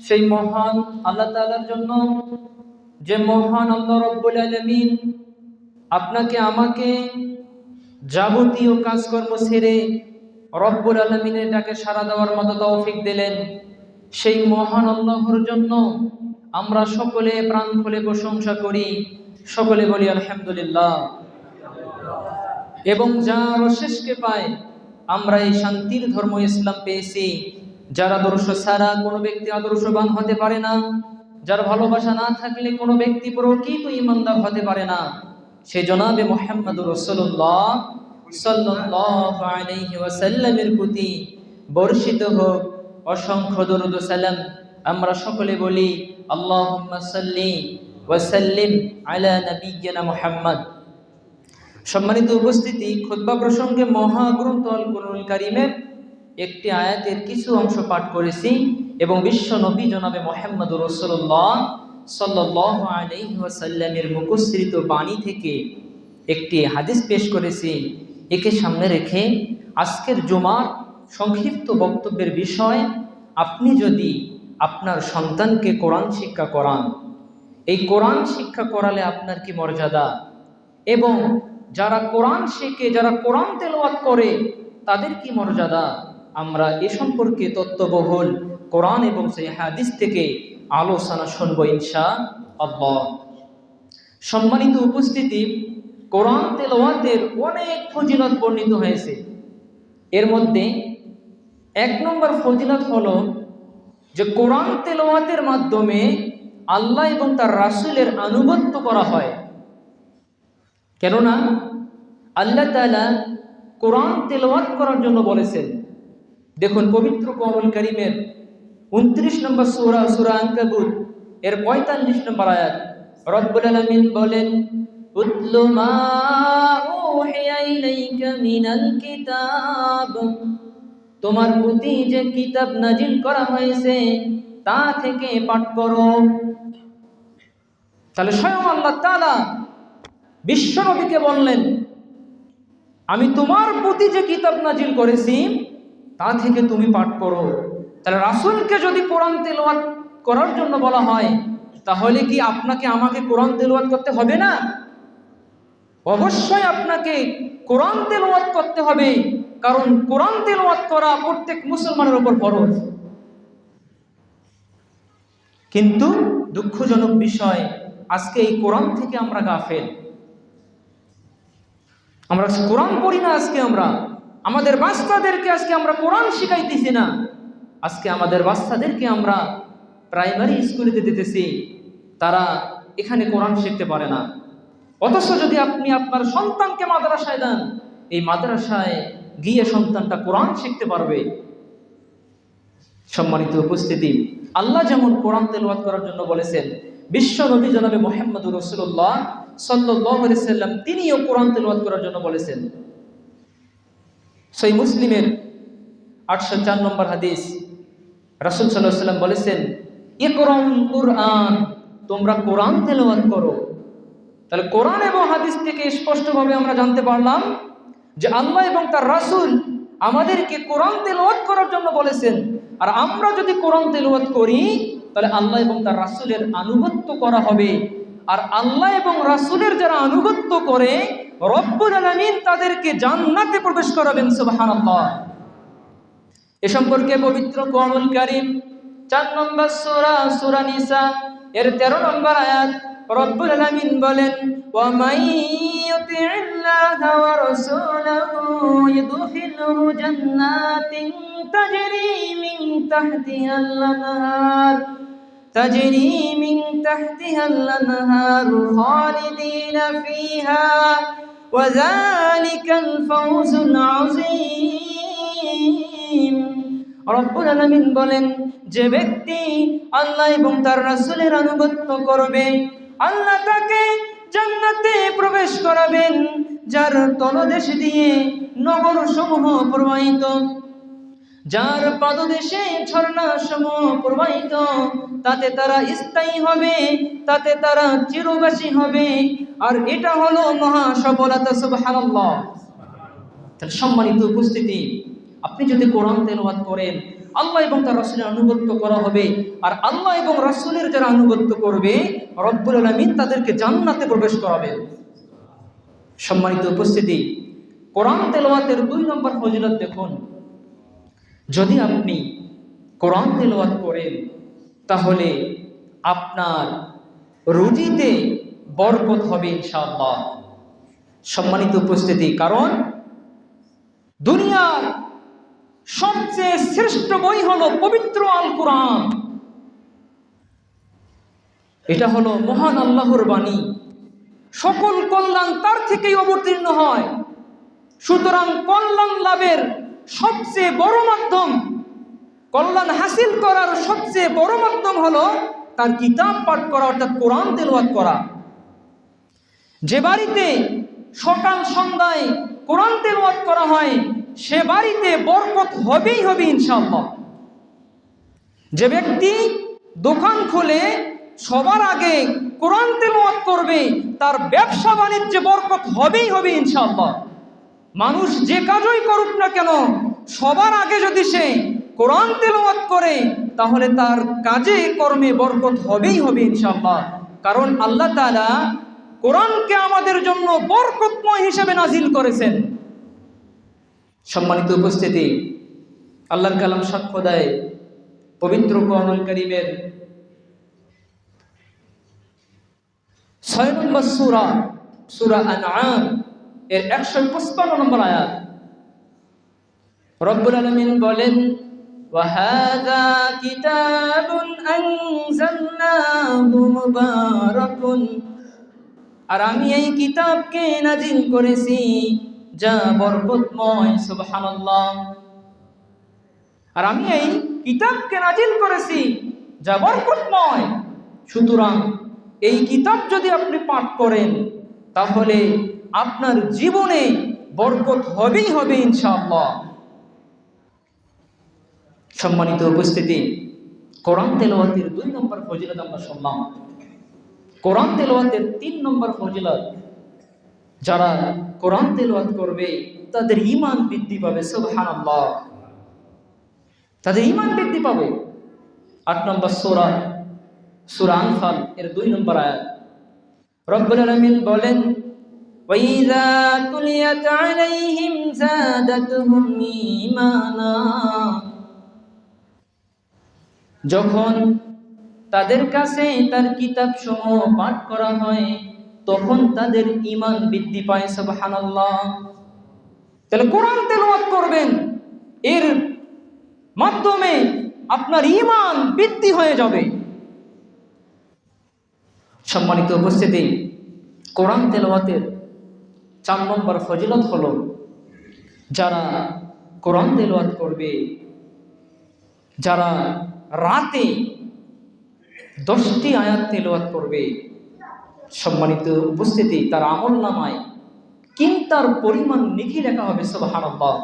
সেই মহান আল্লাহ তাআলার জন্য, যে মহান আল্লাহ রাব্বুল আলামিন আপনাকে আমাকে যাবতীয় কাজকর্ম ছেড়ে রব্বুল আলামিনের ডাকে সাড়া দেওয়ার মতো তৌফিক দিলেন। সেই মহান আল্লাহর জন্য আমরা সকলে প্রাণ খুলে প্রশংসা করি, সকলে বলি আলহামদুলিল্লাহ। এবং যার শেষকে পায় আমরা এই শান্তির ধর্ম ইসলাম পেয়েছি, যার আদর্শ ছাড়া কোনো ব্যক্তি আদর্শবান হতে পারে না, যার ভালোবাসা না থাকলে কোনো ব্যক্তি প্রকৃত ঈমানদার হতে পারে না, সেই জনাবে মুহাম্মদুর রাসূলুল্লাহ সাল্লাল্লাহু আলাইহি ওয়াসাল্লামের প্রতি বর্ষিত হোক অসংখ্য দরুদ ও সালাম। আমরা সকলে বলি আল্লাহুম্মা সাল্লি ওয়া সাল্লিম আলা নাবিয়্যিনা মুহাম্মদ। সম্মানিত উপস্থিতি, খুতবা প্রসঙ্গে মহাগ্রন্থ আল কুরআনুল কারীমের একটি আয়াতের কিছু অংশ পাঠ করেছি এবং বিশ্ব নবী জনাবে মুহাম্মদুর রাসূলুল্লাহ সাল্লাল্লাহু আলাইহি ওয়াসাল্লামের মুখসৃত বাণী থেকে একটি হাদিস পেশ করেছি। একে সামনে রেখে আজকের জুমার সংক্ষিপ্ত বক্তব্যের বিষয়, আপনি যদি আপনার সন্তানকে কোরআন শিক্ষা করান, এই কোরআন শিক্ষা করালে আপনার কি মর্যাদা, এবং যারা কোরআন শেখে, যারা কোরআন তেলাওয়াত করে তাদের কি মর্যাদা, আমরা এ সম্পর্কে তত্ত্ববহুল কোরআন এবং সেই হাদিস থেকে আলোচনা শুনব ইনশাআল্লাহ। সম্মানিত উপস্থিতি, কোরআন তেলাওয়াতের অনেক ফজিলত বর্ণিত হয়েছে। এর মধ্যে এক নম্বর ফজিলত হলো যে কোরআন তেলাওয়াতের মাধ্যমে আল্লাহ এবং তার রাসূলের আনুগত্য করা হয়। কেননা আল্লাহ তাআলা কোরআন তেলাওয়াত করার জন্য বলেছেন। দেখুন পবিত্র কোরআনুল কারীমের 29 নম্বর সূরা, সূরা আনকাবুত এর 45 নম্বর আয়াত, রব্বুল আলামিন বলেন, উতলু মা উহিয়া ইলাইকা মিনাল কিতাব, তোমার প্রতি যে কিতাব নাজিল করা হয়েছে তা থেকে পাঠ করো। তাহলে স্বয়ং আল্লাহ তাআলা বিশ্ব নবীকে বললেন, আমি তোমার প্রতি যে কিতাব নাজিল করেছি তা থেকে তুমি পাঠ করো। তাহলে রাসূলকে যদি কোরআন তেলাওয়াত করার জন্য বলা হয়, তাহলে কি আপনাকে আমাকে কোরআন তেলাওয়াত করতে হবে না? অবশ্যই আপনাকে কোরআন তেলাওয়াত করতে হবে, কারণ কোরআন তেলাওয়াত করা প্রত্যেক মুসলমানের উপর ফরজ। কিন্তু দুঃখজনক বিষয়, আজকে এই কোরআন থেকে আমরা গাফেল। আমরা কোরআন পড়ি না। আজকে আমরা আমাদের বাচ্চাদেরকে আমরা কোরআন শিখাইতেছি না। আজকে আমাদের বাচ্চাদেরকে আমরা প্রাইমারি স্কুলে দিতেছি, তারা এখানে কোরআন শিখতে পারে না। অথচ যদি আপনি আপনার সন্তানকে মাদ্রাসায় দেন, এই মাদ্রাসায় গিয়ে সন্তানটা কোরআন শিখতে পারবে। সম্মানিত উপস্থিতি, আল্লাহ যেমন কোরআন তেলাওয়াত করার জন্য বলেছেন, বিশ্ব নবী জনাবে মুহাম্মদুর রাসূলুল্লাহ সাল্লাল্লাহু আলাইহি সাল্লাম তিনিও কোরআন তেলাওয়াত করার জন্য বলেছেন। সহিহ মুসলিমের 804 নম্বর হাদিস, রাসূল সাল্লাল্লাহু আলাইহি সাল্লাম বলেছেন, ইকরাউল কুরআন, তোমরা কোরআন তেলাওয়াত করো। তাহলে কোরআন এবং হাদিস থেকে স্পষ্টভাবে আমরা জানতে পারলাম যে আল্লাহ এবং তার রাসূল আমাদেরকে কোরআন তেলাওয়াত করার জন্য বলেছেন। আর আমরা যদি কোরআন তেলাওয়াত করি, তাহলে আল্লাহ এবং তার রাসূলের আনুগত্য করা হবে। আর আল্লাহ এবং রাসূলের যারা আনুগত্য করে, রব্বুল আলামিন তাদেরকে জান্নাতে প্রবেশ করাবেন। সুবহানাল্লাহ। এ সম্পর্কে পবিত্র কোরআনুল কারীম 4 নম্বর সূরা, সূরা নিসা এর 13 নম্বর আয়াত, রব্বুল আলামিন বলেন, ওয়া মান ইউতি'িল্লাহা ওয়া রাসূলাহু ইউদখিলহু জান্নাতিন তাজরি মিন তাহতিহাল আনহার খালিদিনা ফিহা ওয়া যালিকাল ফাওজুল আযীম। রব্বুল আলামিন বলেন, যে ব্যক্তি আল্লাহ এবং তার রাসূলের আনুগত্য করবে, আল্লাহ তাকে জান্নাতে প্রবেশ করাবেন, যার তলদেশ দিয়ে নহর সমূহ প্রবাহিত, যার পাদদেশে ঝর্ণা সমূহ প্রবাহিত, তাতে তারা স্থায়ী হবে, তাতে তারা চিরবাসী হবে। আর এটা হলো মহা সফলতা। সুবহানাল্লাহ। তাহলে সম্মানিত উপস্থিতি, আপনি যদি কোরআন তেলাওয়াত করেন, আল্লাহ এবং তার রাসূলের আনুগত্য করা হবে, আর আল্লাহ এবং রাসূলের যারা আনুগত্য করবে রব্বুল আলামিন তাদেরকে জান্নাতে প্রবেশ করাবেন। সম্মানিত উপস্থিতি, কোরআন তেলাওয়াতের 2 নম্বর ফজিলত দেখুন। যদি আপনি কোরআন তেলাওয়াত করেন তাহলে আপনার রুজিতে বরকত হবে ইনশাআল্লাহ। সম্মানিত উপস্থিতি, কারণ দুনিয়ার সবচেয়ে শ্রেষ্ঠ বই হলো পবিত্র আল কোরআন। এটা হলো মহান আল্লাহর বাণী, সকল কল্যাণ তার থেকেই অবতীর্ণ হয়। সুতরাং কল্যাণ লাভের সবচেয়ে বড় মাধ্যম, কল্যাণ হাসিল করার সবচেয়ে বড় মাধ্যম হলো তার কিতাব পাঠ করা, অর্থাৎ কোরআন তেলাওয়াত করা। যে বাড়িতে সকাল সন্ধ্যায় কোরআন তেলাওয়াত করা হয় সে বাড়িতে বরকত হবেই হবে ইনশাআল্লাহ। যে ব্যক্তি দোকান খুলে সবার আগে কোরআন তেলাওয়াত করবে তার ব্যবসা বাণিজ্যে বরকত হবেই হবে ইনশাআল্লাহ। মানুষ যে কাজই করুক না কেন সবার আগে যদি সে কোরআন তেলাওয়াত করে তাহলে তার কাজে কর্মে বরকত হবেই হবে ইনশাআল্লাহ। কারণ আল্লাহ তাআলা কোরআনকে আমাদের জন্য বরকতময় হিসেবে নাজিল করেছেন। সম্মানিত উপস্থিতি, আল্লাহর কালাম সাক্ষ্য দেয় পবিত্র কোরআনুল কারীমের 6 নম্বর সূরা, সূরা আনআম এর 155 নম্বর আয়াত। রব্বুল আলামিন বলেন, وَهَذَا كِتَابٌ أَنزَلْنَاهُ مُبَارَكٌ, আর আমি এই কিতাবকে নাজিল করেছি যা বরকতময়। সুবহানাল্লাহ। আর আমি এই কিতাবকে নাজিল করেছি যা বরকতময়। সুতরাং এই কিতাব যদি আপনি পাঠ করেন তাহলে আপনার জীবনে বরকত হবেই হবে ইনশাআল্লাহ। সম্মানিত উপস্থিতি, কোরআন তেলাওয়াতের 2 নম্বর ফজিলত আমরা শুনলাম। কোরআন তেলাওয়াতের 3 নম্বর ফজিলত, যারা কোরআন তেলাওয়াত করবে তাদের ঈমান বৃদ্ধি পাবে। সুবহানাল্লাহ, তাদের ঈমান বৃদ্ধি পাবে। 8 নম্বর সূরা, সূরা আনফাল এর 2 নম্বর আয়াত। রব্বুল আলামিন বলেন, وَإِذَا تُلِيَتْ عَلَيْهِمْ زَادَتْهُمْ إِيمَانًا, যখন তাদের কাছে তার কিতাবসমূহ পাঠ করা হয় তখন তাদের ঈমান বৃদ্ধি পায়। সুবহানাল্লাহ। তাহলে কোরআন তেলাওয়াত করবেন, এর মাধ্যমে আপনার ঈমান বৃদ্ধি হয়ে যাবে। সম্মানিত উপস্থিতি, কোরআন তেলাওয়াতের 4 নম্বর ফজিলত হলো, যারা কোরআন তেলাওয়াত করবে, যারা রাতে 10টি আয়াত তেলাওয়াত করবে, সম্মানিত উপস্থিতি, তার আমলনামায় কিন্তার পরিমাণ নেকি লেখা হবে। সুবহানাল্লাহ।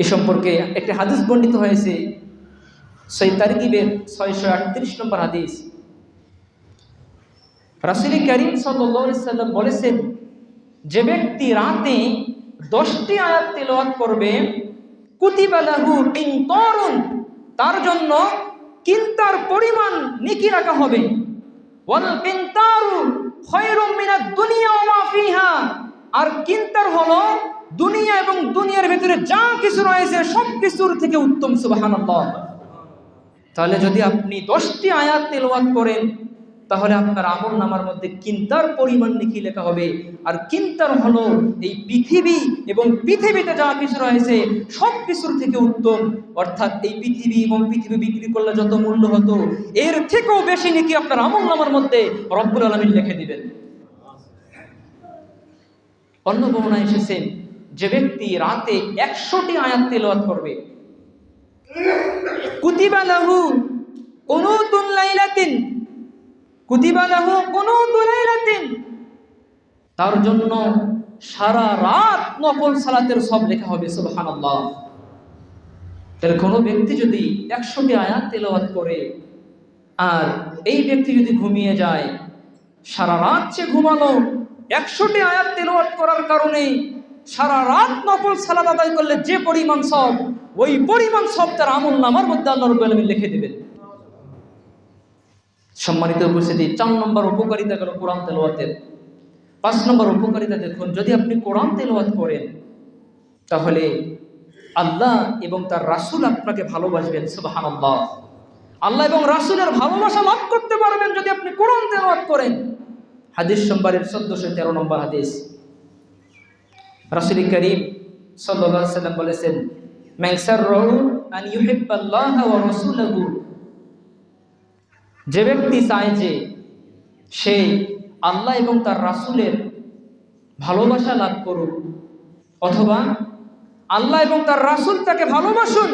এ সম্পর্কে একটি হাদিস বর্ণিত হয়েছে, সহিহ তারগিবের 638 নম্বর হাদিস। রাসূল করিম সাল্লাল্লাহু আলাইহি সাল্লাম বলেছেন, যে ব্যক্তি রাতে 10টি আয়াত তেলাওয়াত করবে কুতিবা লাহু কিনতারুন, তার জন্য কিন্তার পরিমাণ নেকি রাখা হবে। ওয়াল কিনতারু খায়রুম মিনাদ দুনিয়া ওয়া মা ফিহা, আর কিন্তার হলো দুনিয়া এবং দুনিয়ার ভিতরে যা কিছু রয়েছে সব কিছুর থেকে উত্তম। সুবহানাল্লাহ। তাহলে যদি আপনি 10টি আয়াত তেলাওয়াত করেন তাহলে আপনার আমলনামার মধ্যে কিন্তার পরিমাণ নেকি লেখা হবে। আর কিন্তার হলো এই পৃথিবী এবং পৃথিবীতে যা কিছু রয়েছে সব কিছুর থেকে উত্তম, অর্থাৎ এই পৃথিবী এবং পৃথিবী বিক্রি করলে যত মূল্য হতো এর থেকেও বেশি নেকি আপনার আমলনামার মধ্যে রব্বুল আলামিন লিখে দিবেন। অন্য বর্ণনায় এসেছে, যে ব্যক্তি রাতে 100টি আয়াত তেলাওয়াত করবে কুতিবা লাহু কুনুতুল লাইলাতিন, কুতিবা লাহু কুনুতুল লাইলাতিন, তার জন্য সারা রাত নফল সালাতের সব লেখা হবে। সুবহানাল্লাহ। তাহলে কোনো ব্যক্তি যদি 100টি আয়াত তেলাওয়াত করে আর এই ব্যক্তি যদি ঘুমিয়ে যায়, সারা রাত সে ঘুমালো, 100টি আয়াত তেলাওয়াত করার কারণে সারা রাত নফল সালাত আদায় করলে যে পরিমাণ সওয়াব, ওই পরিমাণ সওয়াব তার আমলনামার মধ্যে আল্লাহ রাব্বুল আলামিন লিখে দিবেন। সম্মানিত উপস্থিতি, 4 নম্বর উপকারিতা গেল কোরআন তেলাওয়াতের। 5 নম্বর উপকারিতা দেখুন, যদি আপনি কোরআন তেলাওয়াত করেন তাহলে আল্লাহ এবং তার রাসূল আপনাকে ভালোবাসবেন। সুবহানাল্লাহ। আল্লাহ এবং রাসূলের ভালোবাসা লাভ করতে পারবেন যদি আপনি কোরআন তেলাওয়াত করেন। হাদিস নম্বরের 1413 নম্বর হাদিস, রাসূল করিম সাল্লাল্লাহু আলাইহি ওয়াসাল্লাম বলেছেন, মান সাররাহু আন ইউহিব্বাল্লাহ ওয়া রাসূলহু, যে ব্যক্তি চায় যে সে আল্লাহ এবং তার রাসূলের ভালোবাসা লাভ করুক, অথবা আল্লাহ এবং তার রাসূল তাকে ভালোবাসুন,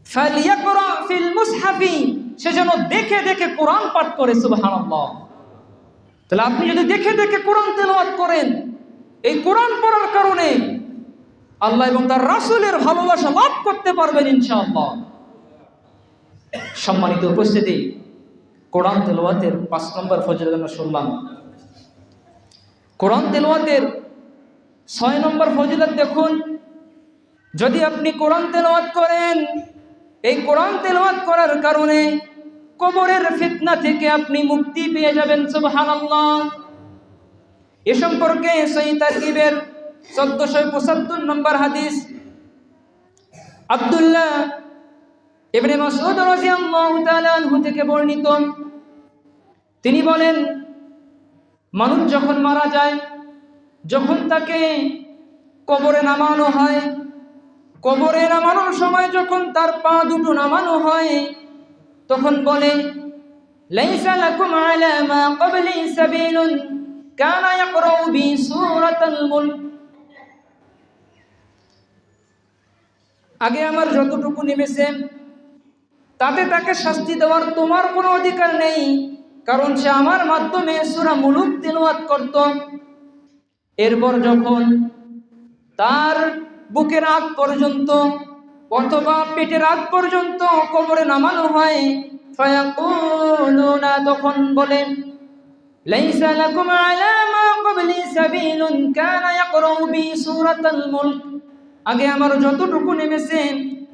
ফালিয়াকরা ফিল মুসহাফি, সে যেন দেখে দেখে কোরআন পাঠ করে। সুবহানাল্লাহ। তাহলে আপনি যদি দেখে দেখে কোরআন তেলাওয়াত করেন, এই কোরআন পড়ার কারণে আল্লাহ এবং তার রাসূলের ভালোবাসা লাভ করতে পারবেন ইনশাআল্লাহ। সম্মানিত উপস্থিতি, কোরআন তেলাওয়াতের 5 নম্বর ফজিলত আমরা শুনলাম। কোরআন তেলাওয়াতের 6 নম্বর ফজিলত দেখুন, যদি আপনি কোরআন তেলাওয়াত করেন, এই কোরআন তেলাওয়াত করার কারণে কবরের ফিতনা থেকে আপনি মুক্তি পেয়ে যাবেন। সুবহানাল্লাহ। এ সম্পর্কে সহিহ তারগিবের 1475 নম্বর হাদিস, আব্দুল্লাহ ইবনে মাসউদ রাদিয়াল্লাহু তাআলা আনহু থেকে বর্ণিত, তিনি বলেন, মানুষ যখন মারা যায়, যখন তাকে কবরে নামানো হয়, কবরে নামানোর সময় যখন তার পা দুটো নামানো হয়, তখন বলে, লাইসা লাকুম আলা মা ক্বাবলি সাবিলুন কানা ইয়াকরাউ বি সূরাতাল মুলক, আগে আমার যতটুকু নেমেছে তাতে তাকে শাস্তি দেওয়ার তোমার কোনো অধিকার নেই, কারণ সে আমার মাধ্যমে সূরা মুলক তেলাওয়াত করত। এরপর যখন তার বুকের আগ পর্যন্ত অথবা পেটের আগ পর্যন্ত কবরে নামানো হয়, ফায়াকুলুনা, তখন বলেন, লাইসা লাকুম আলা মা ক্বাবলি সাবিলুন কানা ইয়াকরাউ বি সূরাতাল মুলক, আগে আমার যতটুকু নেমেছে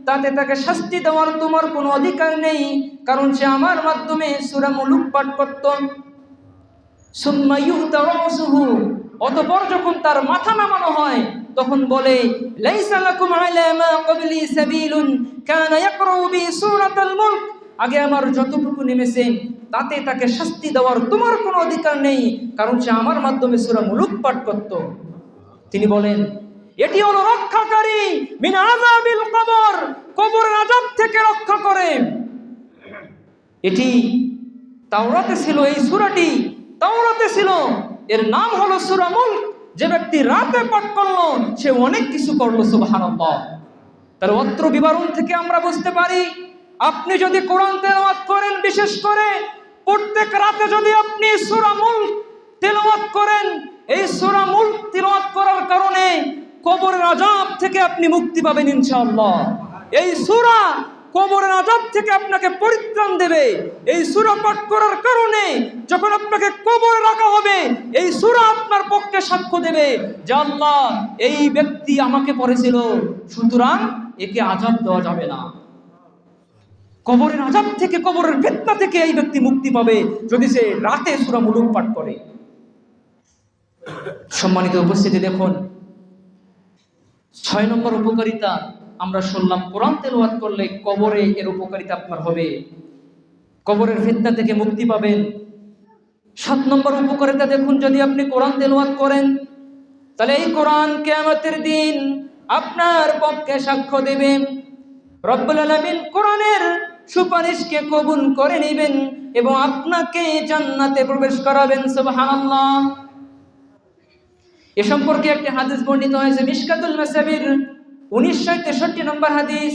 তাতে তাকে শাস্তি দেওয়ার তোমার কোনো অধিকার নেই, কারণ সে আমার মাধ্যমে সূরা মুলক পাঠ করত। সুম্মা ইউতা রাসুহু, অতঃপর যখন তার মাথা নামানো হয় তখন বলে, লাইসা লাকুম আলা মা ক্বাবলি সাবিলুন কানা ইয়াকরাউ বি সূরাতাল মুলক, আগে আমার যতটুকু নেমেছে তাতে তাকে শাস্তি দেওয়ার তোমার কোনো অধিকার নেই, কারণ সে আমার মাধ্যমে সূরা মুলক পাঠ করত। তিনি বলেন, এটি হলো রক্ষাকারী মিন আযাবিল কবর, কবরের আযাব থেকে রক্ষা করে। এটি তাওরাতে ছিল, এই সূরাটি তাওরাতে ছিল, এর নাম হলো সূরা মুলক। যে ব্যক্তি রাতে পাঠ করলো সে অনেক কিছু করলো। সুবহানাল্লাহ। তার অত্র বিবরণ থেকে আমরা বুঝতে পারি, আপনি যদি কোরআন তেলাওয়াত করেন, বিশেষ করে প্রত্যেক রাতে যদি আপনি সূরা মুলক তেলাওয়াত করেন, এই সূরা মুলক তেলাওয়াত করার কারণে কবরের আযাব থেকে আপনি মুক্তি পাবেন ইনশাআল্লাহ। এই সূরা কবরের আযাব থেকে আপনাকে পরিত্রাণ দেবে। এই সূরা পাঠ করার কারণে যখন আপনাকে কবরে রাখা হবে, এই সূরা আপনার পক্ষে সাক্ষ্য দেবে যে আল্লাহ এই ব্যক্তি আমাকে পড়েছিল, সুতরাং একে আযাব দেওয়া যাবে না। কবরের আযাব থেকে, কবরের ফিতনা থেকে এই ব্যক্তি মুক্তি পাবে যদি সে রাতে সূরা মুলক পাঠ করে। সম্মানিত উপস্থিতি, দেখুন 6 নম্বর উপকারিতা আমরা শুনলাম, কোরআন তেলাওয়াত করলে কবরে এর উপকারিতা আপনার হবে, কবরের ফিতনা থেকে মুক্তি পাবেন। 7 নম্বর উপকারিতা দেখুন, যদি আপনি কোরআন তেলাওয়াত করেন তাহলে এই কোরআন কিয়ামতের দিন আপনার পক্ষে সাক্ষ্য দেবে। রব্বুল আলামিন কোরআনের সুপারিশকে কবুল করে নেবেন এবং আপনাকে জান্নাতে প্রবেশ করাবেন। সুবহানাল্লাহ। এ সম্পর্কে একটি হাদিস বর্ণিত হয়েছে মিশকাতুল মাসাবির 1963 নম্বর হাদিস।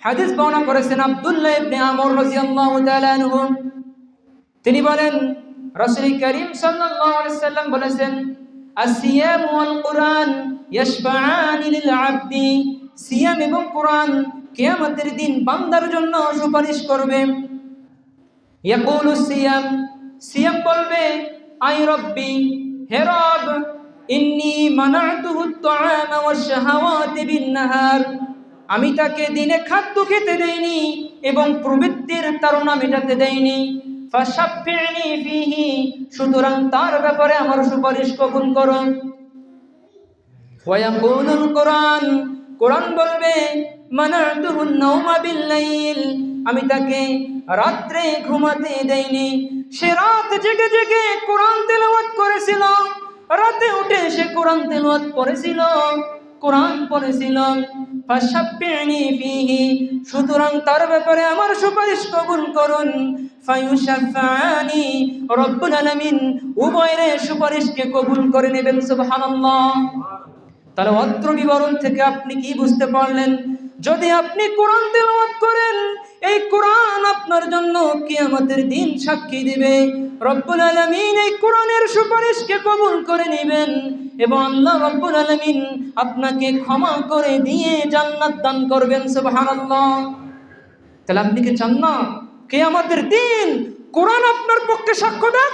হাদিস বর্ণনা করেছেন আব্দুল্লাহ ইবনে আমর রাদিয়াল্লাহু তাআলা আনহু। তিনি বলেন, রাসূল করিম সাল্লাল্লাহু আলাইহি সাল্লাম বলেছেন, আসিয়াম ওয়াল কুরআন ইয়াশফাআনি লিল আবদি, সিয়াম এবং কুরআন কিয়ামতের দিন বান্দার জন্য সুপারিশ করবে। ইয়াকুলু সিয়াম, সিয়াম বলবে, আই রব্বি, হে রব, ইন্নী মানাতুহু আত-তাআমা ওয়াশ-শাহাওয়াতি বিন-নাহার, আমি তাকে দিনে খাদ্য খেতে দেইনি এবং প্রবৃত্তির তাড়না মেটাতে দেইনি। ফাশাফি'নি ফীহি, সুতরাং তার ব্যাপারে আমার সুপারিশ কবুল করো। ওয়া ইয়াকুলুল কুরআন, কোরআন বলবে মানাতুহুন নাওমা বিল-লাইল, আমি তাকে রাত্রে ঘুমাতে দেইনি। সে রাত জেগে জেগে কোরআন তেলাওয়াত করেছিল, রাতে উঠে সে কোরআন তেলাওয়াত করেছিল, কোরআন পড়েছিল। ফাশাফি'নি ফীহি, সুতরাং তার ব্যাপারে আমার সুপারিশ কবুল করুন। ফায়ুশাফানি, রব্বুল আলামিন উভয়ের সুপারিশকে কবুল করে নেবেন। সুবহানাল্লাহ। তাহলে অত্র বিবরণ থেকে আপনি কি বুঝতে পারলেন? যদি আপনি কোরআন তেলাওয়াত করেন, এই কোরআন আপনার জন্য কিয়ামতের দিন সাক্ষী দিবে। রব্বুল আলামিন এই কোরআনের সুপারিশকে কবুল করে নেবেন এবং আল্লাহ রব্বুল আলামিন আপনাকে ক্ষমা করে দিয়ে জান্নাত দান করবেন। সুবহানাল্লাহ। তাহলে আপনি কি চান না কিয়ামতের দিন কোরআন আপনার পক্ষে সাক্ষ্য দেন?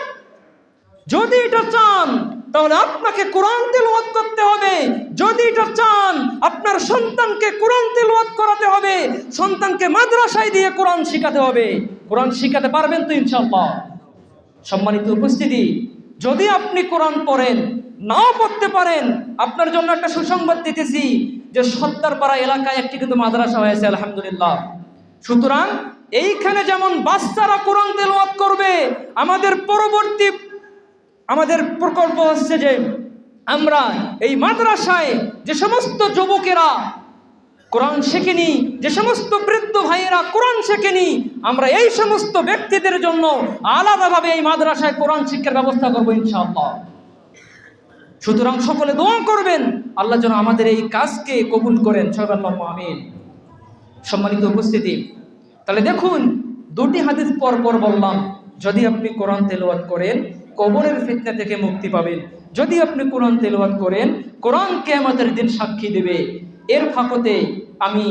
যদি এটা চান তাহলে আপনাকে কোরআন তেলাওয়াত করতে হবে। যদি এটা চান আপনার সন্তানকে কোরআন তেলাওয়াত করাতে হবে, সন্তানকে মাদ্রাসায় দিয়ে কোরআন শিখাতে হবে। কোরআন শিখাতে পারবেন তো ইনশাআল্লাহ? সম্মানিত উপস্থিতি, যদি আপনি কোরআন পড়েন, নাও পড়তে পারেন, আপনার জন্য একটা সুসংবাদ দিতেছি যে সত্তারপাড়া এলাকায় একটি কিন্তু মাদ্রাসা হয়েছে আলহামদুলিল্লাহ। সুতরাং এইখানে যেমন বাচ্চারা কোরআন তেলাওয়াত করবে, আমাদের প্রকল্প হচ্ছে যে আমরা এই মাদ্রাসায় যে সমস্ত যুবকেরা কোরআন শেখেনি, যে সমস্ত বৃদ্ধ ভাইয়েরা কোরআন শেখেনি, আমরা এই সমস্ত ব্যক্তিদের জন্য আলাদাভাবে এই মাদ্রাসায় কোরআন শিক্ষার ব্যবস্থা করবো ইনশাআল্লাহ। সুতরাং সকলে দোয়া করবেন আল্লাহ যেন আমাদের এই কাজকে কবুল করেন। সবাই আল্লাহুম্মা আমিন। সম্মানিত উপস্থিতি, তাহলে দেখুন দুটি হাদিস পর পর বললাম, যদি আপনি কোরআন তেলাওয়াত করেন কবরের ফিতনা থেকে মুক্তি পাবেন। যদি আপনি কোরআন তেলাওয়াত করেন, কোরআন কিয়ামতের দিন সাক্ষী দেবে। এর ফাঁকতে আমি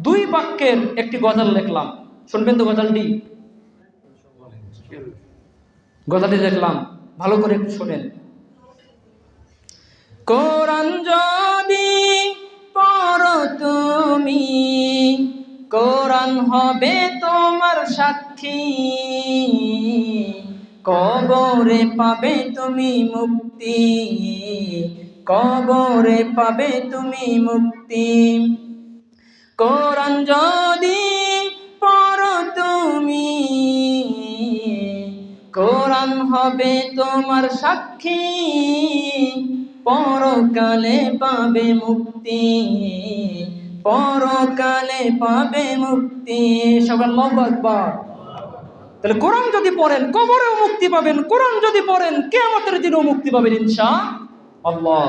2 বাক্যের একটি গজল লিখলাম, শুনবেন তো গজলটি লিখলাম, ভালো করে একটু শুনেন। কোরআন যদি পড়ো তুমি, কোরআন হবে তোমার সাক্ষী, কবরে পাবে তুমি মুক্তি, কবরে পাবে তুমি মুক্তি। কোরআন যদি পড়ো তুমি, কোরআন হবে তোমার সাক্ষী, পরকালে পাবে মুক্তি, পরকালে পাবে মুক্তি। সবাই আল্লাহু আকবার। তাহলে কোরআন যদি পড়েন কবরেও মুক্তি পাবেন, কোরআন যদি পড়েন কিয়ামতের দিনেও মুক্তি পাবেন ইনশাআল্লাহ।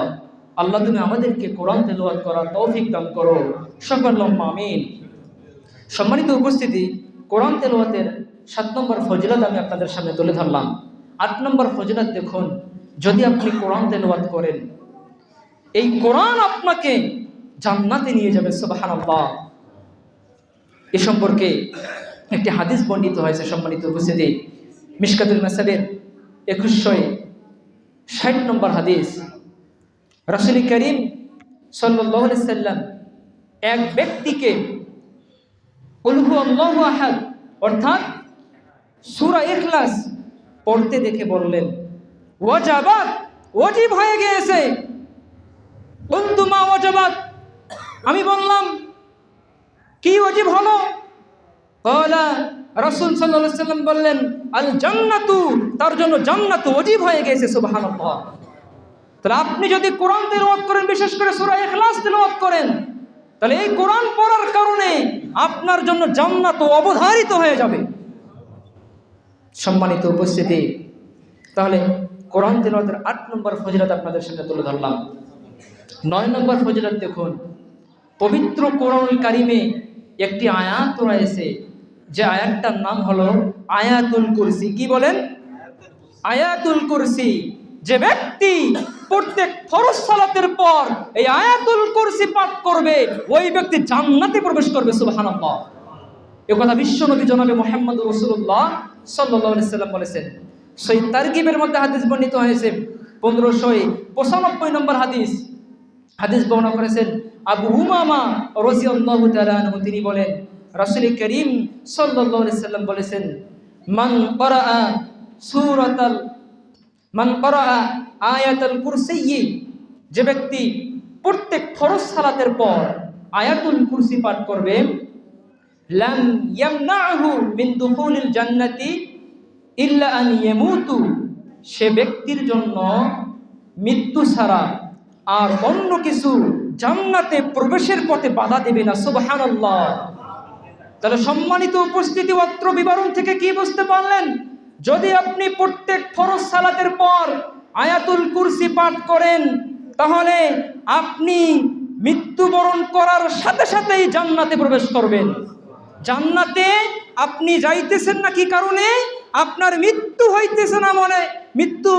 আল্লাহ তুমি আমাদেরকে কোরআন তেলাওয়াত করার তৌফিক দান করো। সকল আল্লাহুম্মা আমিন। সম্মানিত উপস্থিতি, কোরআন তেলাওয়াতের 7 নম্বর ফজিলত আমি আপনাদের সামনে তুলে ধরলাম। 8 নম্বর ফজিলত দেখুন, যদি আপনি কোরআন তেলাওয়াত করেন, এই কোরআন আপনাকে জান্নাতে নিয়ে যাবে। সুবহানাল্লাহ। এ সম্পর্কে একটি হাদিস বর্ণিত হয়েছে। সম্মানিত উপস্থিতি, মিশকাতুল মাসাবির 2160 নম্বর হাদিস। রাসূল করিম সাল্লাল্লাহু আলাইহি সাল্লাম এক ব্যক্তিকে কুল হুয়াল্লাহু আহাদ অর্থাৎ সূরা ইখলাস পড়তে দেখে বললেন, ওয়াজাবাত, ওয়াজিব হয়ে গিয়েছে। কুলতু মা ওয়াজাবাত, আমি বললাম কি ওয়াজিব হলো? ক্বালা, রাসূল সাল্লাল্লাহু আলাইহি সাল্লাম বললেন, আল জান্নাতু, তার জন্য জান্নাত ওয়াজিব হয়ে গেছে। সুবহানাল্লাহ। তাহলে আপনি যদি কোরআন তেলাওয়াত করেন, বিশেষ করে সূরা ইখলাস তেলাওয়াত করেন, তাহলে এই কোরআন পড়ার কারণে আপনার জন্য জান্নাত অবধারিত হয়ে যাবে। সম্মানিত উপস্থিতি, তাহলে কোরআন তেলাওয়াতের 8 নম্বর ফজিলত আপনাদের সামনে তুলে ধরলাম। 9 নম্বর ফজিলত দেখুন, পবিত্র কোরআনুল কারিমে একটি আয়াত রয়েছে, যে আয়াতটার নাম হলো আয়াতুল কুরসি। কি বলেন? আয়াতুল কুরসি। যে ব্যক্তি প্রত্যেক ফরজ সালাতের পর এই আয়াতুল কুরসি পাঠ করবে, ওই ব্যক্তি জান্নাতে প্রবেশ করবে। সুবহানাল্লাহ। এই কথা বিশ্বনবী জনাবে মুহাম্মদ রাসূলুল্লাহ সাল্লাল্লাহু আলাইহি সাল্লাম বলেছেন। সহিহ তারগিবের মধ্যে হাদিস বর্ণিত হয়েছে, 1595 নম্বর হাদিস বর্ণনা করেছেন আবু উমামা রাদিয়াল্লাহু তাআলা আনহু। তিনি বলেন, রাসূল করিম সাল্লাল্লাহু আলাইহি সাল্লাম বলেছেন, মান করাআ আয়াতুল কুরসি, যে ব্যক্তি প্রত্যেক ফরজ সালাতের পর আয়াতুল কুরসি পাঠ করবে, লাম ইয়ামনাহু মিন দুখুলিল জান্নাতি ইল্লা আন ইয়ামুতু, সে ব্যক্তির জন্য মৃত্যু ছাড়া আর অন্য কিছু জান্নাতে প্রবেশের পথে বাধা দেবে না। সুবহানাল্লাহ। তাহলে সম্মানিত উপস্থিতি, অত্র বিবরণ থেকে কি বুঝতে পারলেন? যদি আপনি প্রত্যেক ফরজ সালাতের পর আয়াতুল কুরসি পাঠ করেন, তাহলে আপনি মৃত্যুবরণ করার সাথে সাথেই জান্নাতে প্রবেশ করবেন। জান্নাতে আপনি যাইতেছেন না কি কারণে? আপনার মৃত্যু হইতেছে না, মৃত্যু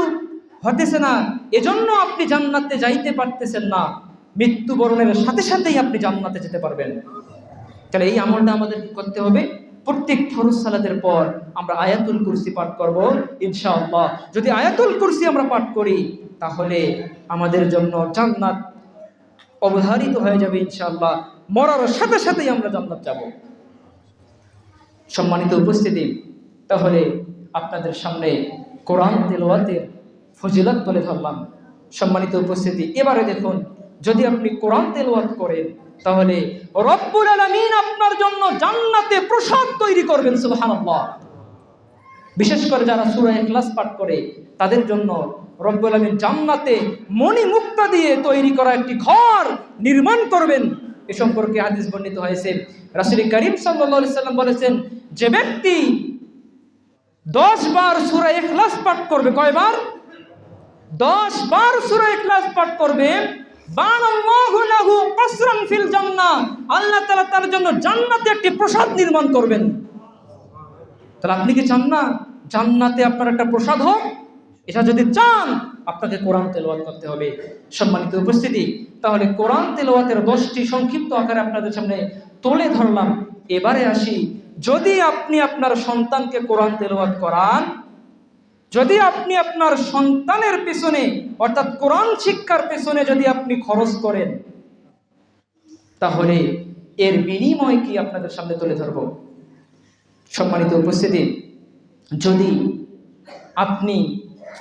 হতেছে না, এজন্য আপনি জান্নাতে যাইতে পারতেছেন না। মৃত্যুবরণের সাথে সাথেই আপনি জান্নাতে যেতে পারবেন। তাহলে এই আমলটা আমাদের করতে হবে। প্রত্যেক ফরজ সালাতের পর আমরা আয়াতুল কুরসি পাঠ করব ইনশাআল্লাহ। যদি আয়াতুল কুরসি আমরা পাঠ করি, তাহলে আমাদের জন্য জান্নাত অবধারিত হয়ে যাবে ইনশাআল্লাহ। মরার সাথে সাথেই আমরা জান্নাত যাব। সম্মানিত উপস্থিতি, তাহলে আপনাদের সামনে কোরআন তেলাওয়াতের ফজিলত তুলে ধরলাম। সম্মানিত উপস্থিতি, এবারে দেখুন, যদি আপনি কোরআন তেলাওয়াত করেন, তাহলে রব্বুল আলামিন আপনার জন্য জান্নাতে প্রসাদ তৈরি করবেন। সুবহানাল্লাহ। বিশেষ করে যারা সূরা ইখলাস পাঠ করে, তাদের জন্য রব্বুল আলামিন জান্নাতে মণিমুক্তা দিয়ে তৈরি করা একটি ঘর নির্মাণ করবেন। এ সম্পর্কে হাদিস বর্ণিত হয়েছে। রাসূল করিম সাল্লাল্লাহু আলাইহি সাল্লাম বলেছেন, যে ব্যক্তি 10 বার সূরা ইখলাস পাঠ করবে, কয়বার? 10 বার সূরা ইখলাস পাঠ করবে, বানাল্লাহু লাহু কসরান ফিল জান্নাহ, আল্লাহ তাআলা তার জন্য জান্নাতে একটি প্রাসাদ নির্মাণ করবেন। তাহলে আপনি কি চান না জান্নাতে আপনার একটা প্রাসাদ হোক? এটা যদি চান, আপনাকে কোরআন তেলাওয়াত করতে হবে। সম্মানিত উপস্থিতি, তাহলে কোরআন তেলাওয়াতের 10টি সংক্ষিপ্ত আকারে আপনাদের সামনে তুলে ধরলাম। এবারে আসি, যদি আপনি আপনার সন্তানকে কোরআন তেলাওয়াত করান, যদি আপনি আপনার সন্তানের পেছনে অর্থাৎ কোরআন শিক্ষার পেছনে যদি আপনি খরচ করেন, তাহলে এর বিনিময় কি আপনাদের সামনে তুলে ধরব। সম্মানিত উপস্থিতি, যদি আপনি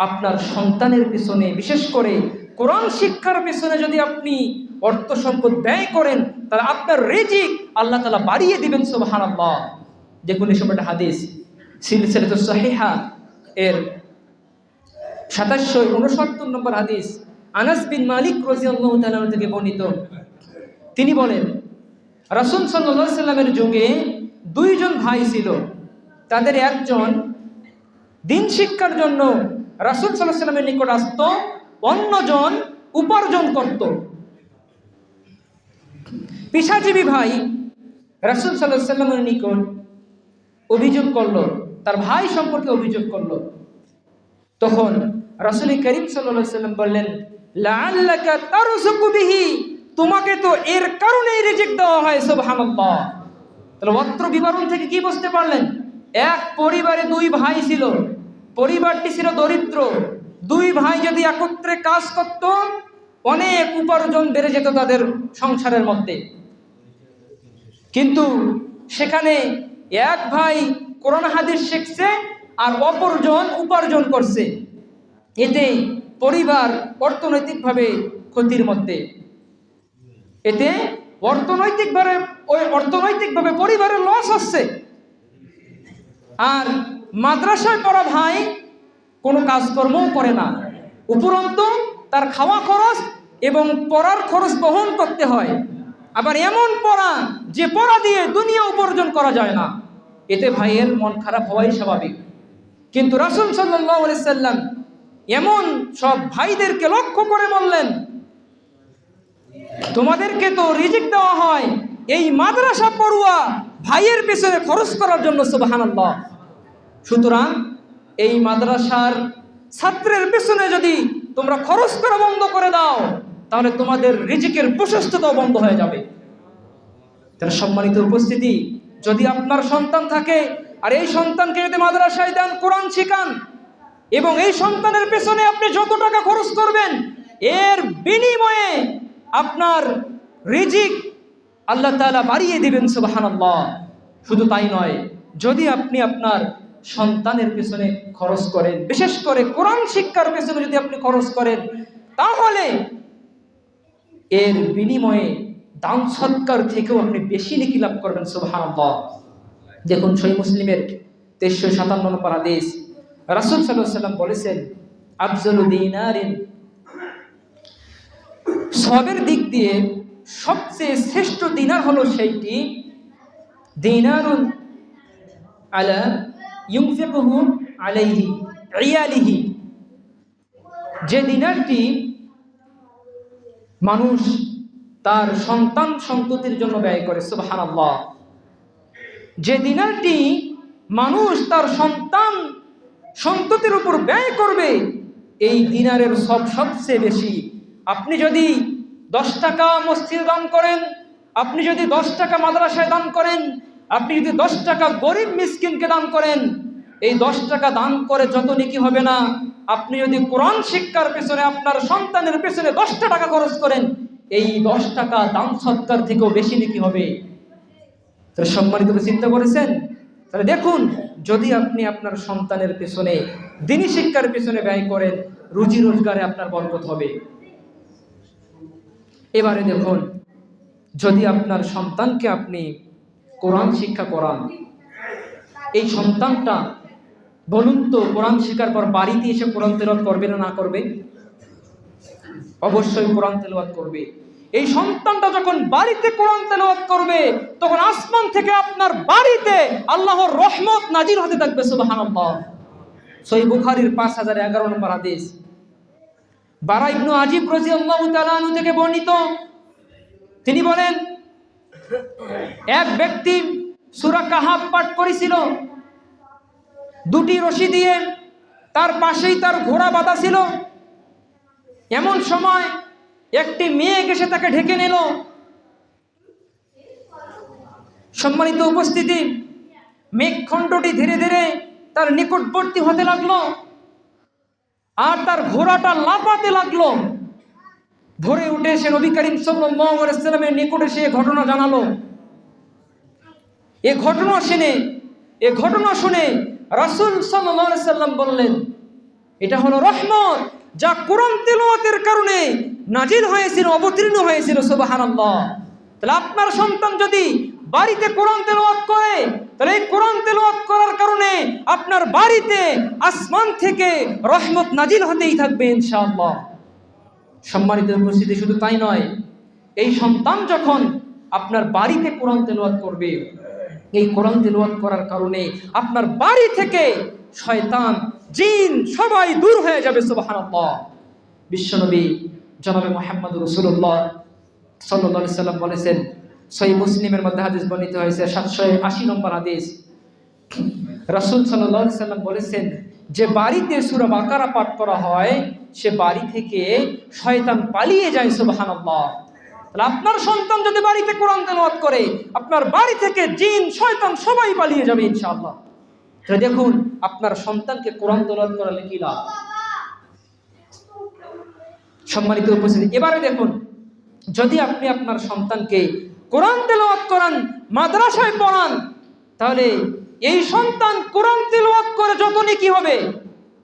আপনার সন্তানের পেছনে, বিশেষ করে কোরআন শিক্ষার পেছনে যদি আপনি অর্থ সম্পদ ব্যয় করেন, তাহলে আপনার রিজিক আল্লাহ তাআলা বাড়িয়ে দিবেন। সুবহানাল্লাহ। দেখুন, এই সময়টা হাদিস সিলসিলাতুস সহিহা এর 2769 নম্বর হাদিস, আনাস বিন মালিক রাদিয়াল্লাহু তাআলা থেকে বর্ণিত। তিনি বলেন, রাসূল সাল্লাল্লাহু আলাইহি সাল্লামের যুগে 2 জন ভাই ছিল। তাদের একজন দিন শিক্ষার জন্য রাসূল সাল্লাল্লাহু আলাইহি সাল্লামের নিকট আসত, অন্যজন উপার্জন করত। পেশাজীবী ভাই রাসূল সাল্লাল্লাহু আলাইহি সাল্লামের নিকট অভিযোগ করলো, তার ভাই সম্পর্কে অভিযোগ করলো। তখন রাসূল করিম সাল্লাল্লাহু আলাইহি সাল্লাম বললেন, লাআল্লাকা তারযুকু বিহি, তোমাকে তো এর কারণেই রিজিক দেওয়া হয়। সুবহানাল্লাহ। তাহলে অত্র বিবরণ থেকে কি বুঝতে পারলেন? এক পরিবারে 2 ভাই ছিল, পরিবারটি ছিল দরিদ্র। 2 ভাই যদি একত্রে কাজ করত, অনেক উপার্জন বেড়ে যেত তাদের সংসারের মধ্যে। কিন্তু সেখানে এক ভাই কোরআন হাদিস শিখছে আর অপরজন উপার্জন করছে, এতে পরিবার অর্থনৈতিকভাবে ক্ষতির মধ্যে। এতে অর্থনৈতিকভাবে পরিবারের লস হচ্ছে। আর মাদ্রাসায় পড়া ভাই কোনো কাজকর্মও করে না, উপরন্তু তার খাওয়া খরচ এবং পড়ার খরচ বহন করতে হয়। আবার এমন পড়া যে পড়া দিয়ে দুনিয়া উপার্জন করা যায় না, এতে ভাইয়ের মন খারাপ হওয়াই স্বাভাবিক। কিন্তু রাসূল সাল্লাল্লাহু আলাইহি সাল্লাম এমন সব ভাইদেরকে লক্ষ্য করে বললেন, তোমাদেরকে তো রিজিক দেওয়া হয় এই মাদ্রাসা পড়ুয়া ভাইয়ের পেছনে খরচ করার জন্য। সুবহানাল্লাহ। সুতরাং এই মাদ্রাসার ছাত্রের পেছনে যদি তোমরা খরচ করা বন্ধ করে দাও, তাহলে তোমাদের রিজিকের প্রশস্ততাও বন্ধ হয়ে যাবে। তার সম্মানিত উপস্থিতি, যদি আপনার সন্তান থাকে আর এই সন্তানকে যদি মাদ্রাসায় দেন, কোরআন শেখান, এবং এই সন্তানের পেছনে আপনি যত টাকা খরচ করবেন এর বিনিময়ে আপনার রিজিক আল্লাহ তাআলা বাড়িয়ে দিবেন সুবহানাল্লাহ। শুধু তাই নয়, যদি আপনি আপনার সন্তানের পেছনে খরচ করেন, বিশেষ করে কোরআন শিক্ষার পেছনে যদি আপনি খরচ করেন, তাহলে এর বিনিময়ে দান সৎকার থেকেও আপনি বেশি নেকি লাভ করবেন সুবহানাল্লাহ। দেখুন সহিহ মুসলিমের 1357 নম্বর হাদিস, রাসূল সাল্লাল্লাহু আলাইহি ওয়াসাল্লাম বলেছেন, আফজালু দিনারিন, সবের দিক দিয়ে সবচেয়ে শ্রেষ্ঠ দিনার হলো সেইটি, দিনারুন আলা ইউনফিকুহু আলাইহি ইয়ালিহি, যে দিনারটি মানুষ তার সন্তান সন্ততির জন্য ব্যয় করে সুবহানাল্লাহ। যে দিনারটি মানুষ তার সন্তান সন্ততির উপর ব্যয় করবে, এই দিনারের সবচেয়ে বেশি। আপনি যদি 10 টাকা মসজিদে দান করেন, আপনি যদি 10 টাকা মাদ্রাসায় দান করেন, আপনি যদি 10 টাকা গরিব মিসকিনকে দান করেন, এই 10 টাকা দান করে যত নেকি হবে না, আপনি যদি কোরআন শিক্ষার পেছনে আপনার সন্তানের পেছনে 10টা টাকা খরচ করেন, এই 10 টাকা দান সৎকার থেকেও বেশি নেকি হবে। তাহলে সম্মানিত চিন্তা করেছেন? তাহলে দেখুন, যদি আপনি আপনার সন্তানের পেছনে দ্বীনি শিক্ষার পেছনে ব্যয় করেন, রুজি রোজগারে আপনার বরকত হবে। এবারে দেখুন, যদি আপনার সন্তানকে আপনি কোরআন শিক্ষা করান, এই সন্তানটা বলুন তো কোরআন শিক্ষার পর বাড়িতে এসে কোরআন তেলাওয়াত করবে না না করবে? অবশ্যই কোরআন তেলাওয়াত করবে। এই সন্তানটা যখন বাড়িতে কোরআন তেলাওয়াত করবে, তখন আসমান থেকে আপনার বাড়িতে আল্লাহর রহমত নাজিল হতে থাকবে সুবহানাল্লাহ। সহিহ বুখারীর 5011 নম্বর হাদিস, বারা ইবনে আজিব রাদিয়াল্লাহু তাআলা আনহু থেকে বর্ণিত, তিনি বলেন, এক ব্যক্তি সূরা কাহাফ পাঠ করেছিল, 2টি রশি দিয়ে তার পাশেই তার ঘোড়া বাঁধা ছিল। এমন সময় একটি মেঘ এসে তাকে ঢেকে নিল। সম্মানিত উপস্থিতি, মেঘখণ্ডটি ধীরে ধীরে তার নিকটবর্তী হতে লাগলো আর তার ঘোড়াটা লাফাতে লাগলো। ভোরে উঠে সে নবী করিম সাল্লাল্লাহু আলাইহি ওয়াসাল্লামের নিকটে সে ঘটনা জানালো। এ ঘটনা শুনে রাসূল সাল্লাল্লাহু আলাইহি ওয়াসাল্লাম বললেন, এটা হলো রহমত, যা কোরআন তেলাওয়াতের কারণে নাজিল হয়েছিল, অবতীর্ণ হয়েছিল সুবহানাল্লাহ। তাহলে আপনার সন্তান যদি বাড়িতে কোরআন তেলাওয়াত করে, তাহলে এই কোরআন তেলাওয়াত করার কারণে আপনার বাড়িতে আসমান থেকে রহমত নাজিল হতেই থাকবে ইনশাআল্লাহ। সম্মানিত উপস্থিতি, শুধু তাই নয়, এই সন্তান যখন আপনার বাড়িতে কোরআন তেলাওয়াত করবে, এই কোরআন তেলাওয়াত করার কারণে আপনার বাড়ি থেকে শয়তান, জিন সবাই দূর হয়ে যাবে সুবহানাল্লাহ। বিশ্বনবী জনাবে মুহাম্মদ রাসূলুল্লাহ সাল্লাল্লাহু আলাইহি সাল্লাম বলেছেন, সহিহ মুসলিমের মধ্যে হাদিস বর্ণিত হয়েছে 780 নম্বর হাদিস, রাসূল সাল্লাল্লাহু আলাইহি সাল্লাম বলেছেন, যে বাড়িতে সূরা বাকারা পাঠ করা হয়, সে বাড়ি থেকে শয়তান পালিয়ে যায় সুবহানাল্লাহ। তাহলে আপনার সন্তান যদি বাড়িতে কোরআন তেলাওয়াত করে, আপনার বাড়ি থেকে জিন শয়তান সবাই পালিয়ে যাবে ইনশাআল্লাহ। তাহলে দেখুন, আপনার সন্তানকে কোরআন তেলাওয়াত করালে কি লাভ। সম্মানিত উপস্থিতি, এবারে দেখুন, যদি আপনি আপনার সন্তানকে কোরআন তেলাওয়াত করান, মাদ্রাসায় পড়ান, তাহলে এই সন্তান কোরআন তেলাওয়াত করে যত নেকি হবে,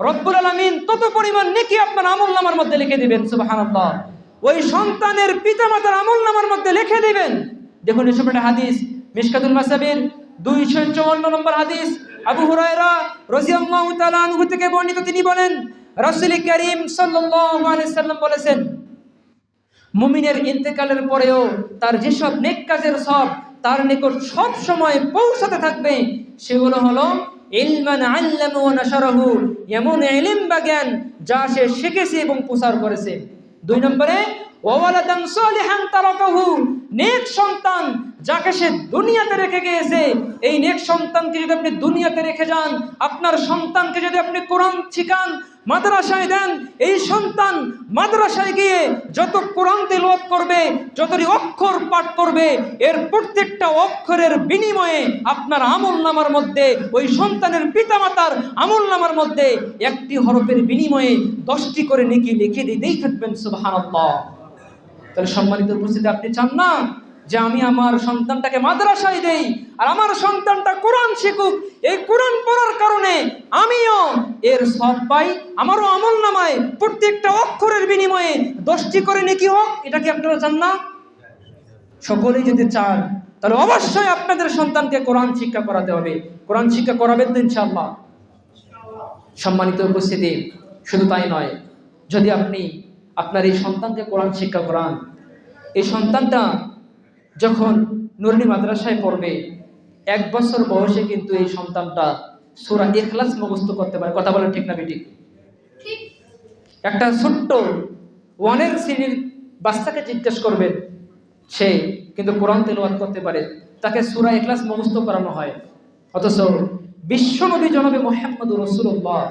রব্বুল আলামিন তত পরিমাণ নেকি আপনার আমলনামার মধ্যে লিখে দিবেন সুবহানাল্লাহ। ওই সন্তানের পিতামাতার আমলনামার মধ্যে লিখে দিবেন। দেখুন, এসব একটা হাদিস মিশকাতুল মাসাবির 254 নম্বর হাদিস, আবু হুরায়রা রাদিয়াল্লাহু তাআলা আনহু থেকে বর্ণিত, তিনি বলেন, রাসূল করিম সাল্লাল্লাহু আলাইহি সাল্লাম বলেছেন, মুমিনের ইন্তেকালের পরেও তার যেসব নেক কাজের সব তার নিকট সব সময় পৌঁছাতে থাকবে, সেগুলো হলো ইলমান আল্লামা ওয়া নাশারাহু, এমন ইলম বা জ্ঞান যা সে শিখেছে এবং প্রচার করেছে। 2 নম্বরে ওয়া ওয়ালাদান সালিহান তারাকাহু, নেক সন্তান যাকে সে দুনিয়াতে রেখে গিয়েছে, এই নেক সন্তানকে যদি আপনি দুনিয়াতে রেখে যান, আপনার সন্তানকে যদি আপনি কোরআন শিখান, মাদ্রাসায় দেন, এই সন্তান মাদ্রাসায় গিয়ে যত কোরআন তেলাওয়াত করবে, যতটি অক্ষর পাঠ করবে, এর প্রত্যেকটা অক্ষরের বিনিময়ে আপনার আমলনামার মধ্যে, ওই সন্তানের পিতামাতার আমলনামার মধ্যে একটি হরফের বিনিময়ে 10টি করে নেকি লিখে দিতেই থাকবেন। সুবহানাল্লাহ। তাহলে সম্মানিত উপস্থিতি, আপনি চান না যে আমি আমার সন্তানটাকে মাদ্রাসায় দেই আর আমার সন্তানটা কোরআন শিখুক, এই কোরআন পড়ার কারণে আমিও এর সওয়াব পাই, আমারও আমলনামায় প্রত্যেকটা অক্ষরের বিনিময়ে 10টি করে নেকি হোক? এটা কি আপনারা চান না? সকলেই যদি চান তাহলে অবশ্যই আপনাদের সন্তানকে কোরআন শিক্ষা করাতে হবে। কোরআন শিক্ষা করাবেন তো ইনশাআল্লাহ? সম্মানিত উপস্থিতি, শুধু তাই নয়, যদি আপনি আপনার এই সন্তানকে কোরআন শিক্ষা করান, এই সন্তানটা যখন নুরনি মাদ্রাসায় পড়বে, 1 বছর বয়সে কিন্তু এই সন্তানটা সূরা ইখলাস মুখস্থ করতে পারে। কথা বলেন ঠিক না বেঠিক? একটা ছোট্ট 1 শ্রেণীর বাচ্চাকে জিজ্ঞেস করবেন, সে কিন্তু কোরআন তেলাওয়াত করতে পারে, তাকে সূরা ইখলাস মুখস্থ করানো হয়। অথচ বিশ্বনবী জনাবে মুহাম্মদুর রাসূলুল্লাহ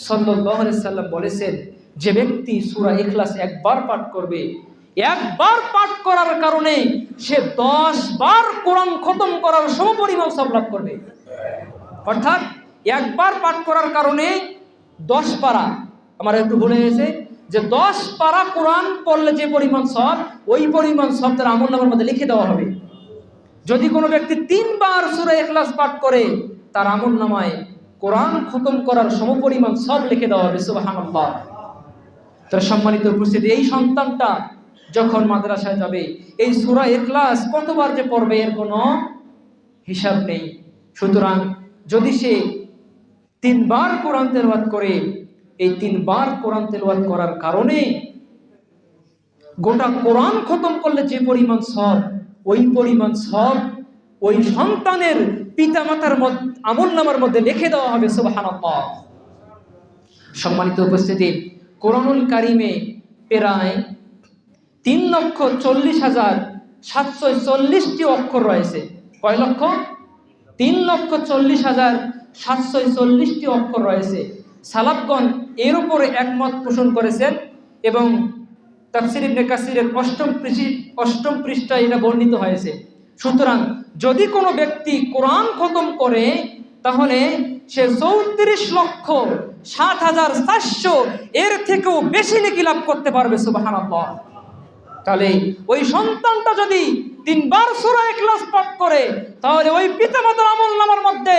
সাল্লাল্লাহু আলাইহি সাল্লাম বলেছেন, যে ব্যক্তি সূরা ইখলাস একবার পাঠ করবে, একবার পাঠ করার কারণে সে 10 বার কোরআন খতম করার সমপরিমাণ সওয়াব লাভ করবে। অর্থাৎ একবার পাঠ করার কারণে 10 পারা, আমার একটু ভুলে গেছে, যে 10 পারা কোরআন পড়লে যে পরিমাণ সওয়াব, ওই পরিমাণ সওয়াব তার আমলনামার মধ্যে লিখে দেওয়া হবে। যদি কোনো ব্যক্তি 3 বার সূরা ইখলাস পাঠ করে, তার আমলনামায় কোরআন খতম করার সমপরিমাণ সওয়াব লিখে দেওয়া হবে। সুবহানাল্লাহ। তার সম্মানিত উপস্থিতি, এই সন্তানটা যখন মাদ্রাসায় যাবে, এই সূরা ইখলাস কতবার যে পড়বে এর কোনো হিসাব নেই। সুতরাং যদি সে 3 বার কোরআন তেলাওয়াত করে, এই 3 বার কোরআন তেলাওয়াত করার কারণে গোটা কোরআন খতম করলে যে পরিমাণ সওয়াব, ওই পরিমাণ সওয়াব ওই সন্তানের পিতামাতার আমলনামার মধ্যে লিখে দেওয়া হবে। সুবহানাল্লাহ। সম্মানিত উপস্থিতি, কোরআনুল কারিমে প্রায় 3,40,740টি অক্ষর রয়েছে। কয় লক্ষ? 3,40,740টি অক্ষর রয়েছে। সালাফগণ এর উপরে একমত পোষণ করেছেন এবং তাফসীর ইবনে কাসিরের 8ম পৃষ্ঠায় এটা বর্ণিত হয়েছে। সুতরাং যদি কোনো ব্যক্তি কোরআন খতম করে, তাহলে সে 34,07,400 এর থেকেও বেশি নেকি লাভ করতে পারবে। সুবহানাল্লাহ। তাহলে ওই সন্তানটা যদি 3 বার সূরা ইখলাস পাঠ করে, তাহলে ওই পিতামাতার আমলনামার মধ্যে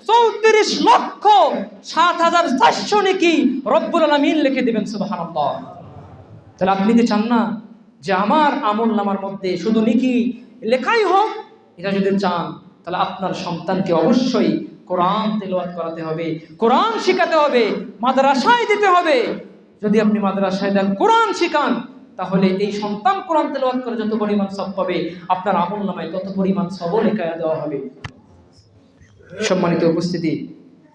34,07,400 নেকি রব্বুল আলামিন লিখে দিবেন। সুবহানাল্লাহ। তাহলে আপনি কি চান না যে আমার আমলনামার মধ্যে শুধু নেকি লেখাই হোক? এটা যদি চান তাহলে আপনার সন্তানকে অবশ্যই কোরআন তেলাওয়াত করাতে হবে, কোরআন শেখাতে হবে, মাদ্রাসায় দিতে হবে। যদি আপনি মাদ্রাসায় দেন, কোরআন শেখান, তাহলে এই সন্তান কোরআন তেলাওয়াত করে যত পরিমাণ সওয়াব পাবে, আপনার আমলনামায় তত পরিমাণ সওয়াব লেখা দেওয়া হবে। সম্মানিত উপস্থিতি,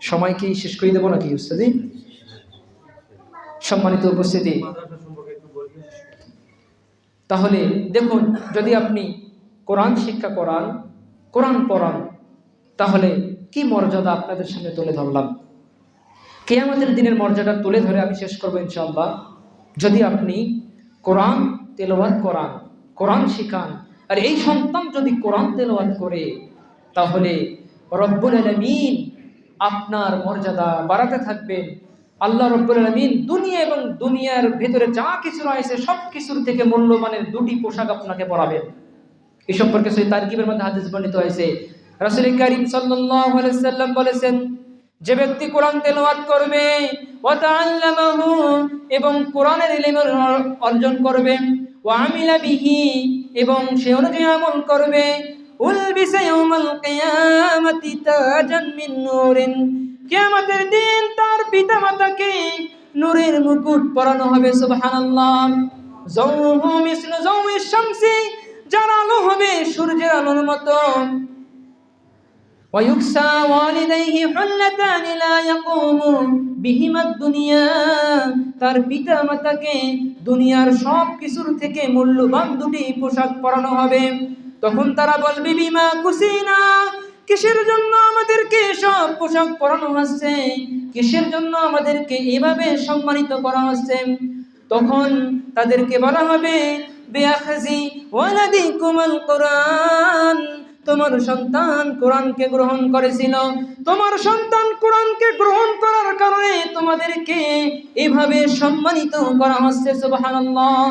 সময় কি শেষ করে দেব নাকি উস্তাদি? সম্মানিত উপস্থিতি, তাহলে দেখুন, যদি আপনি কোরআন শিক্ষা করান, কোরআন পড়ান, তাহলে কি মর্যাদা আপনাদের সামনে তুলে ধরলাম। কিয়ামতের দিনের মর্যাদা তুলে ধরে আমি শেষ করবো ইনশাআল্লাহ। যদি আপনি কোরআন তেলাওয়াত করান, কোরআন শিখান, আর এই সন্তান যদি কোরআন তেলাওয়াত করে, তাহলে রব্বুল আলামিন আপনার মর্যাদা বাড়াতে থাকবেন। আল্লাহ রব্বুল আলামিন দুনিয়া এবং দুনিয়ার ভেতরে যা কিছু রয়েছে সব কিছুর থেকে মূল্যবানের 2টি পোশাক আপনাকে পরাবেন। এই সম্পর্কে সহিহ তারগিবের মধ্যে হাদিস বর্ণিত হয়েছে। রাসূল কারীম সাল্লাল্লাহু আলাইহি ওয়াসাল্লাম বলেছেন, যে ব্যক্তি কোরআন তেলাওয়াত করবে, ওয়া তাআল্লামাহু, এবং কোরআনের ইলম অর্জন করবে, ওয়া আমিলা বিহি, এবং সে অনুযায়ী আমল করবে, উলবিসা ইয়াউমাল কিয়ামাতি তাজান মিন নূরিন, কিয়ামতের দিন তার পিতামাতাকে নূরের মুকুট পরানো হবে। সুবহানাল্লাহ। যাওহু মিসলু যাওয়িশ শামসি, যার আলো হবে সূর্যের আলোর মতো। ওয়ায়ুকসা ওয়ালিদাইহি হুল্লাতান লা ইয়াকুমু বিহিমা দুনিয়া, তার পিতামাতাকে দুনিয়ার সব কিছুর থেকে মূল্যবান দুটি পোশাক পরানো হবে। তখন তারা বলবে বিমা কুসিনা, কিসের জন্য আমাদেরকে সব পোশাক পরানো হচ্ছে, কিসের জন্য আমাদেরকে এভাবে সম্মানিত করা হচ্ছে। তখন তাদেরকে বলা হবে বিআখজি ওয়ালাদিকুমুল কুরআন, তোমার সন্তান কোরআনকে গ্রহণ করেছিল, তোমার সন্তান কোরআনকে গ্রহণ করার কারণে তোমাদেরকে এভাবে সম্মানিত করা হচ্ছে। সুবহানাল্লাহ।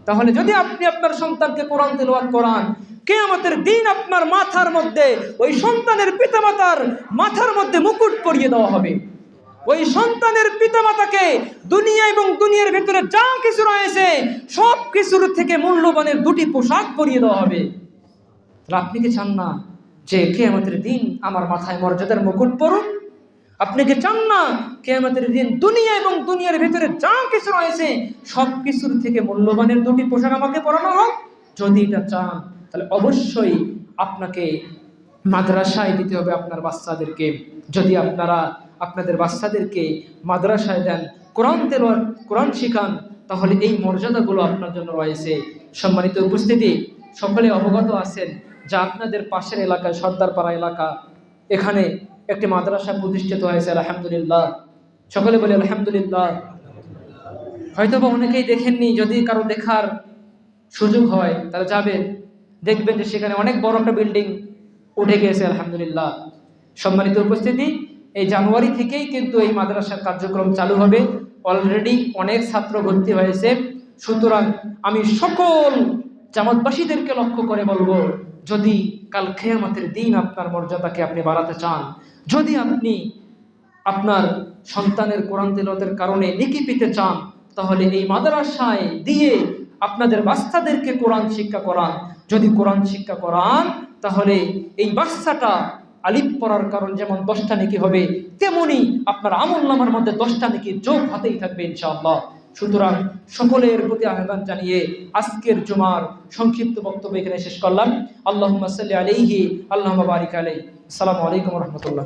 তাহলে যদি আপনি আপনার সন্তানকে কোরআন তেলাওয়াত করান, কিয়ামতের দিন আপনার মাথার মধ্যে ওই সন্তানের পিতামাতার মাথার মধ্যে মুকুট পরিয়ে দেওয়া হবে। ওই সন্তানের পিতামাতাকে দুনিয়া এবং দুনিয়ার ভিতরে যা কিছু রয়েছে সব কিছুর থেকে মূল্যবানের দুটি পোশাক পরিয়ে দেওয়া হবে। তাহলে আপনি কি চান না যে কিয়ামতের দিন আমার মাথায় মর্যাদার মুকুট পড়ুক? আপনি কি চান না কিয়ামতের দিন দুনিয়া এবং দুনিয়ার ভিতরে যা কিছু রয়েছে সব কিছুর থেকে মূল্যবানের দুটি পোশাক আমাকে পরানো হোক? যদি এটা চান তাহলে অবশ্যই আপনাকে মাদ্রাসায় দিতে হবে আপনার বাচ্চাদেরকে। যদি আপনারা আপনাদের বাচ্চাদেরকে মাদ্রাসায় দেন, কোরআন তেলাওয়াত, কোরআন শিখান, তাহলে এই মর্যাদাগুলো আপনার জন্য রয়েছে। সম্মানিত উপস্থিতি, সকলে অবগত আছেন যা আপনাদের পাশের এলাকায় সর্দারপাড়া এলাকা, এখানে একটি মাদ্রাসা প্রতিষ্ঠিত হয়েছে। আলহামদুলিল্লাহ, সকলে বলে আলহামদুলিল্লাহ। হয়তোবা অনেকেই দেখেননি, যদি কারো দেখার সুযোগ হয় তারা যাবেন, দেখবেন যে সেখানে অনেক বড় একটা বিল্ডিং উঠে গিয়েছে। আলহামদুলিল্লাহ। সম্মানিত উপস্থিতি, এই জানুয়ারি থেকেই কিন্তু এই মাদ্রাসার কার্যক্রম চালু হবে। অলরেডি অনেক ছাত্র ভর্তি হয়েছে। সুতরাং আমি সকল জামাতবাসীদেরকে লক্ষ্য করে বলবো, যদি কাল কিয়ামতের দিন আপনার মর্যাদাকে আপনি বাড়াতে চান, যদি আপনি আপনার সন্তানের কোরআন তেলাওয়াতের কারণে নেকি পেতে চান, তাহলে এই মাদ্রাসায় দিয়ে আপনাদের বাচ্চাদেরকে কোরআন শিক্ষা করান। যদি কোরআন শিক্ষা করান তাহলে এই বাচ্চাটা আলিফ পড়ার কারণ যেমন 10টা নেকি হবে, তেমনি আপনার আমলনামার মধ্যে 10টা নেকি যোগ হতেই থাকবে ইনশাআল্লাহ। সুতরাং সকলের প্রতি আহ্বান জানিয়ে আজকের জুমার সংক্ষিপ্ত বক্তব্য এখানে শেষ করলাম। আল্লাহুম্মা সাল্লি আলাইহি, আল্লাহুম্মা বারিক আলাইহি। আসসালামু আলাইকুম ওয়া রাহমাতুল্লাহ।